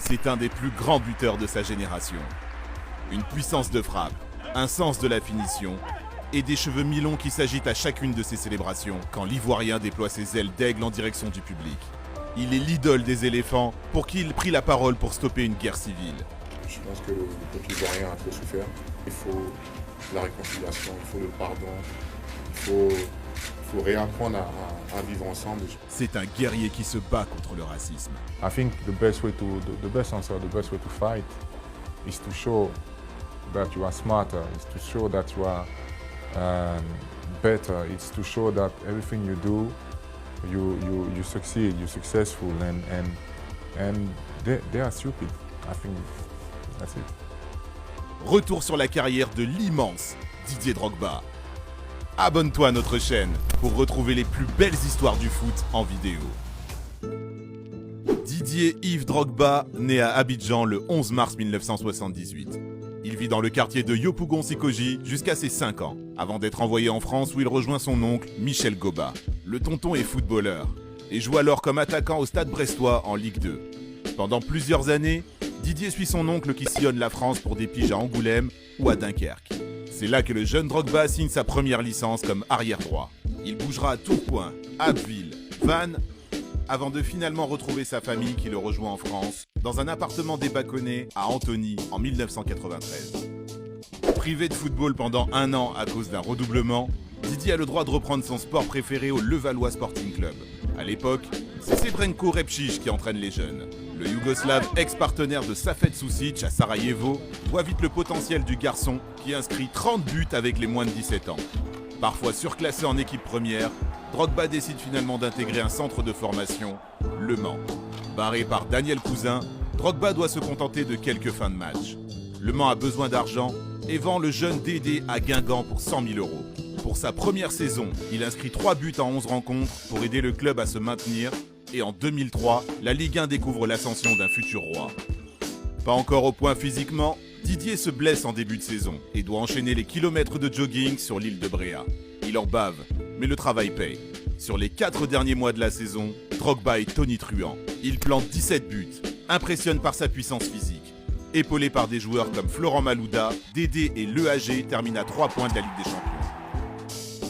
C'est un des plus grands buteurs de sa génération. Une puissance de frappe, un sens de la finition et des cheveux mi-longs qui s'agitent à chacune de ses célébrations quand l'Ivoirien déploie ses ailes d'aigle en direction du public. Il est l'idole des éléphants pour qui il prit la parole pour stopper une guerre civile. Je pense que le peuple ivoirien a trop souffert. Il faut la réconciliation, il faut le pardon, il faut réapprendre à vivre ensemble. C'est un guerrier qui se bat contre le racisme. I think the best answer, the best way to fight is to show that you are smarter, is to show that you are better, it's to show that everything you do, you succeed, you're successful, and they are stupid. I think that's it. Retour sur la carrière de l'immense Didier Drogba. Abonne-toi à notre chaîne pour retrouver les plus belles histoires du foot en vidéo. Didier Yves Drogba naît à Abidjan le 11 mars 1978. Il vit dans le quartier de Yopougon-Sikoji jusqu'à ses 5 ans, avant d'être envoyé en France où il rejoint son oncle Michel Goba. Le tonton est footballeur et joue alors comme attaquant au Stade Brestois en Ligue 2. Pendant plusieurs années, Didier suit son oncle qui sillonne la France pour des piges à Angoulême ou à Dunkerque. C'est là que le jeune Drogba signe sa première licence comme arrière-droit. Il bougera à Tourcoing, Abbeville, Vannes, avant de finalement retrouver sa famille qui le rejoint en France, dans un appartement débâconné à Antony en 1993. Privé de football pendant 1 an à cause d'un redoublement, Didier a le droit de reprendre son sport préféré au Levallois Sporting Club. À l'époque, c'est Srebrenko Repšić qui entraîne les jeunes. Le Yougoslave, ex-partenaire de Safet Sušić à Sarajevo, voit vite le potentiel du garçon qui inscrit 30 buts avec les moins de 17 ans. Parfois surclassé en équipe première, Drogba décide finalement d'intégrer un centre de formation, Le Mans. Barré par Daniel Cousin, Drogba doit se contenter de quelques fins de match. Le Mans a besoin d'argent et vend le jeune Dédé à Guingamp pour 100 000 €. Pour sa première saison, il inscrit 3 buts en 11 rencontres pour aider le club à se maintenir. Et en 2003, la Ligue 1 découvre l'ascension d'un futur roi. Pas encore au point physiquement, Didier se blesse en début de saison et doit enchaîner les kilomètres de jogging sur l'île de Bréa. Il en bave, mais le travail paye. Sur les 4 derniers mois de la saison, Drogba est tonitruant. Il plante 17 buts, impressionne par sa puissance physique. Épaulé par des joueurs comme Florent Malouda, Dédé et l'EAG termine à 3 points de la Ligue des Champions.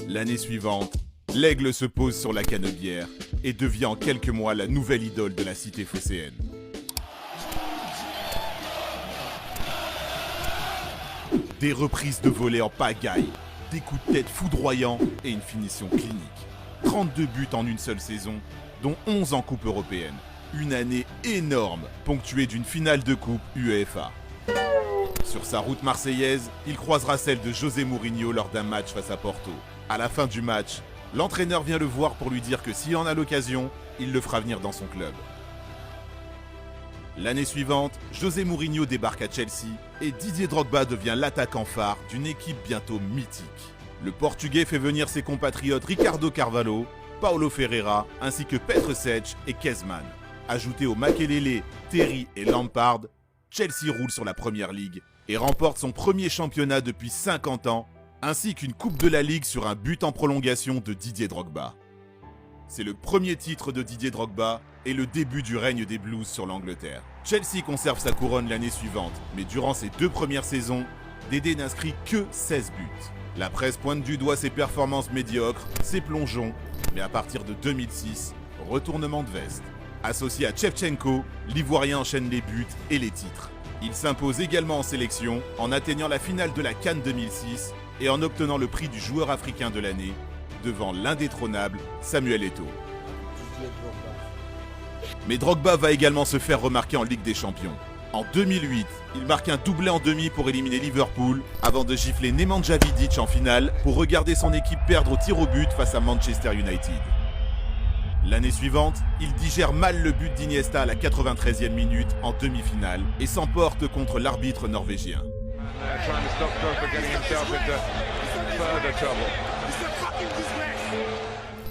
L'année suivante, l'Aigle se pose sur la Canebière et devient en quelques mois la nouvelle idole de la cité phocéenne. Des reprises de volée en pagaille, des coups de tête foudroyants et une finition clinique. 32 buts en une seule saison, dont 11 en Coupe européenne. Une année énorme, ponctuée d'une finale de Coupe UEFA. Sur sa route marseillaise, il croisera celle de José Mourinho lors d'un match face à Porto. À la fin du match, l'entraîneur vient le voir pour lui dire que s'il en a l'occasion, il le fera venir dans son club. L'année suivante, José Mourinho débarque à Chelsea et Didier Drogba devient l'attaquant phare d'une équipe bientôt mythique. Le Portugais fait venir ses compatriotes Ricardo Carvalho, Paulo Ferreira ainsi que Petr Cech et Kezman. Ajouté aux Makelele, Terry et Lampard, Chelsea roule sur la Première Ligue et remporte son premier championnat depuis 50 ans, ainsi qu'une Coupe de la Ligue sur un but en prolongation de Didier Drogba. C'est le premier titre de Didier Drogba et le début du règne des Blues sur l'Angleterre. Chelsea conserve sa couronne l'année suivante, mais durant ses 2 premières saisons, Dédé n'inscrit que 16 buts. La presse pointe du doigt ses performances médiocres, ses plongeons, mais à partir de 2006, retournement de veste. Associé à Shevchenko, l'Ivoirien enchaîne les buts et les titres. Il s'impose également en sélection en atteignant la finale de la CAN 2006 et en obtenant le prix du joueur africain de l'année devant l'indétrônable Samuel Eto'o. Mais Drogba va également se faire remarquer en Ligue des Champions. En 2008, il marque un doublé en demi pour éliminer Liverpool avant de gifler Nemanja Vidic en finale pour regarder son équipe perdre au tir au but face à Manchester United. L'année suivante, il digère mal le but d'Iniesta à la 93e minute en demi-finale et s'emporte contre l'arbitre norvégien.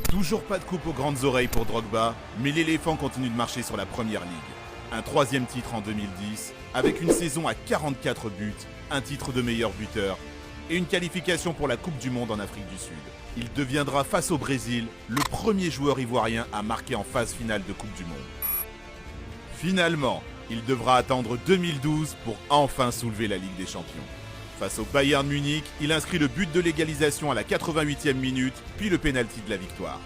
Toujours pas de coupe aux grandes oreilles pour Drogba, mais l'éléphant continue de marcher sur la Première Ligue. Un 3e titre en 2010, avec une saison à 44 buts, un titre de meilleur buteur et une qualification pour la Coupe du Monde en Afrique du Sud. Il deviendra face au Brésil le premier joueur ivoirien à marquer en phase finale de Coupe du Monde. Finalement, Il devra attendre 2012 pour enfin soulever la Ligue des Champions. Face au Bayern Munich, il inscrit le but de l'égalisation à la 88e minute, puis le pénalty de la victoire.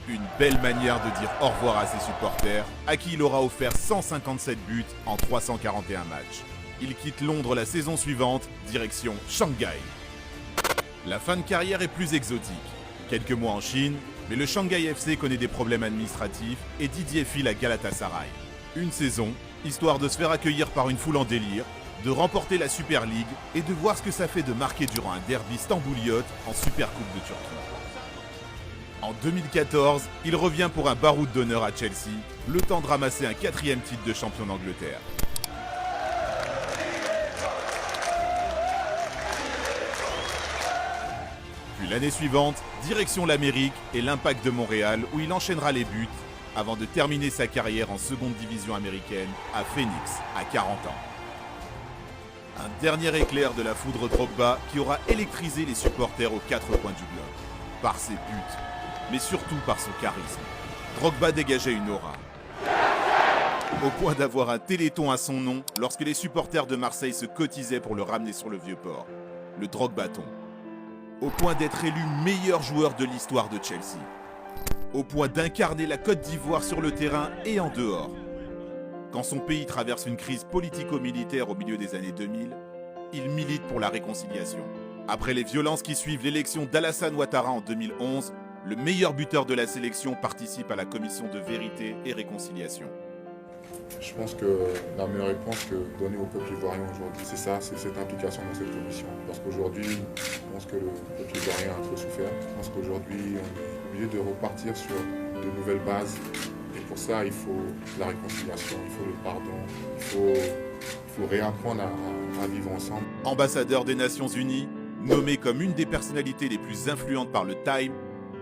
Une belle manière de dire au revoir à ses supporters, à qui il aura offert 157 buts en 341 matchs. Il quitte Londres la saison suivante, direction Shanghai. La fin de carrière est plus exotique. Quelques mois en Chine, mais le Shanghai FC connaît des problèmes administratifs et Didier file à Galatasaray. Une saison, histoire de se faire accueillir par une foule en délire, de remporter la Super League et de voir ce que ça fait de marquer durant un derby stambouliote en Super Coupe de Turquie. En 2014, il revient pour un baroud d'honneur à Chelsea, le temps de ramasser un 4e titre de champion d'Angleterre. Puis l'année suivante, direction l'Amérique et l'Impact de Montréal où il enchaînera les buts avant de terminer sa carrière en seconde division américaine à Phoenix à 40 ans. Un dernier éclair de la foudre Drogba qui aura électrisé les supporters aux 4 coins du globe. Par ses buts, mais surtout par son charisme. Drogba dégageait une aura. Au point d'avoir un téléthon à son nom lorsque les supporters de Marseille se cotisaient pour le ramener sur le Vieux-Port. Le Drogbaton. Au point d'être élu meilleur joueur de l'histoire de Chelsea. Au point d'incarner la Côte d'Ivoire sur le terrain et en dehors. Quand son pays traverse une crise politico-militaire au milieu des années 2000, il milite pour la réconciliation. Après les violences qui suivent l'élection d'Alassane Ouattara en 2011, le meilleur buteur de la sélection participe à la commission de vérité et réconciliation. Je pense que la meilleure réponse que donner au peuple ivoirien aujourd'hui, c'est ça, c'est cette implication dans cette commission. Parce qu'aujourd'hui, je pense que le peuple ivoirien a trop souffert. Je pense qu'aujourd'hui, on est obligé de repartir sur de nouvelles bases. Et pour ça, il faut la réconciliation, il faut le pardon, il faut réapprendre à vivre ensemble. Ambassadeur des Nations Unies, nommé comme une des personnalités les plus influentes par le Time,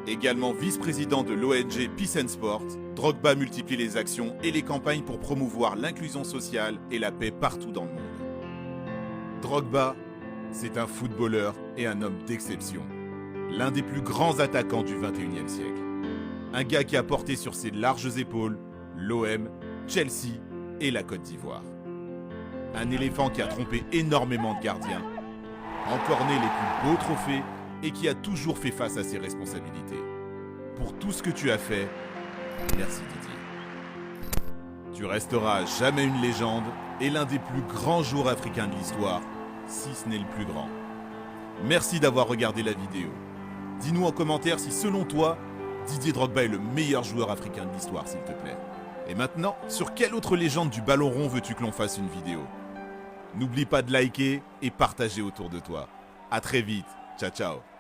également vice-président de l'ONG Peace and Sport, Drogba multiplie les actions et les campagnes pour promouvoir l'inclusion sociale et la paix partout dans le monde. Drogba, c'est un footballeur et un homme d'exception. L'un des plus grands attaquants du XXIe siècle. Un gars qui a porté sur ses larges épaules l'OM, Chelsea et la Côte d'Ivoire. Un éléphant qui a trompé énormément de gardiens, encorné les plus beaux trophées et qui a toujours fait face à ses responsabilités. Pour tout ce que tu as fait, merci Didier. Tu resteras à jamais une légende et l'un des plus grands joueurs africains de l'histoire, si ce n'est le plus grand. Merci d'avoir regardé la vidéo. Dis-nous en commentaire si selon toi, Didier Drogba est le meilleur joueur africain de l'histoire, s'il te plaît. Et maintenant, sur quelle autre légende du ballon rond veux-tu que l'on fasse une vidéo? N'oublie pas de liker et partager autour de toi. À très vite. Ciao, ciao.